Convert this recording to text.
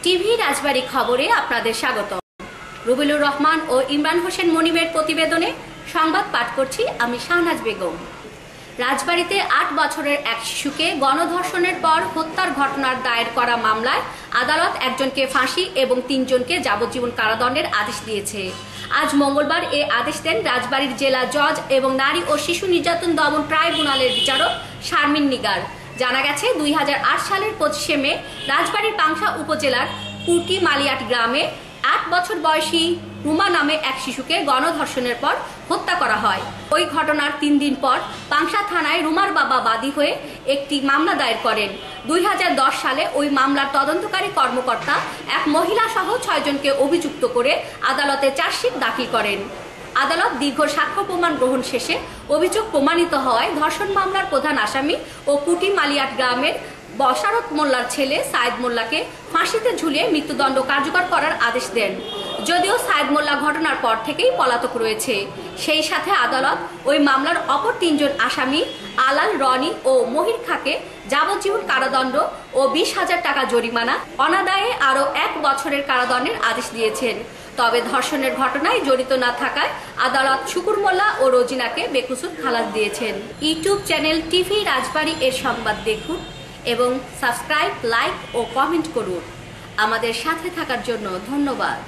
TV রাজবাড়ী খবরে আপনাদের স্বাগত। রুবেলুর রহমান ও ইমরান হোসেন মনিমের প্রতিবেদনে সংবাদ পাঠ করছি আমি শাহনাজ বেগম। রাজবাড়ীতে ৮ বছরের এক শিশুকে গণধর্ষণের পর হত্যার ঘটনার দায়ের করা মামলায় আদালত একজনকে ফাঁসি এবং ৩ জনকে যাবজ্জীবন কারাদণ্ডের আদেশ দিয়েছে। আজ মঙ্গলবার এ আদেশ দেন রাজবাড়ীর জেলা জজ এবং নারী ও শিশু নির্যাতন দমন ট্রাইব্যুনালের বিচারক শারমিন নিগার। জানা গেছে ২০০৮ সালের ২৫শে মে রাজবাড়ীর পাংশা উপজেলার কুটি মালিয়াট গ্রামে ৮ বছর বয়সী রুমা নামে এক শিশুকে গণধর্ষণের পর হত্যা করা হয়। ওই ঘটনার ৩ দিন পর পাংশা থানায় রুমার বাবা বাদী হয়ে একটি মামলা দায়ের করেন। ২০১০ সালে ওই মামলার তদন্তকারী কর্মকর্তা এক মহিলা সহ ৬ জনকে অভিযুক্ত করে আদালতে চার্জশিট দাখিল করেন। আদালত দীর্ঘ সাক্ষ্য প্রমাণ গ্রহণ শেষে অভিযোগ প্রমাণিত হওয়ায় ধর্ষণ মামলার প্রধান আসামি ও কুটি মালিয়াট গ্রামের বশারত মোল্লার ছেলে সাইদ মোল্লাকে ফাঁসিতে ঝুলিয়ে মৃত্যুদণ্ড কার্যকর করার আদেশ দেন। যদিও সাইদ মোল্লা ঘটনার পর থেকেই পলাতক রয়েছে। সেই সাথে আদালত ওই মামলার অপর ৩ জন আসামি আলাল, রনি ও মহির খাঁকে যাবজ্জীবন কারাদণ্ড ও ২০,০০০ টাকা জরিমানা, অনাদায়ে আরও ১ বছরের কারাদণ্ডের আদেশ দিয়েছেন। তবে ধর্ষণের ঘটনায় জড়িত না থাকায় আদালত শুকুর মোল্লা ও রোজিনাকে বেকসুর খালাস দিয়েছেন। ইউটিউব চ্যানেল টিভি রাজবাড়ী এর সংবাদ দেখুন এবং সাবস্ক্রাইব, লাইক ও কমেন্ট করুন। আমাদের সাথে থাকার জন্য ধন্যবাদ।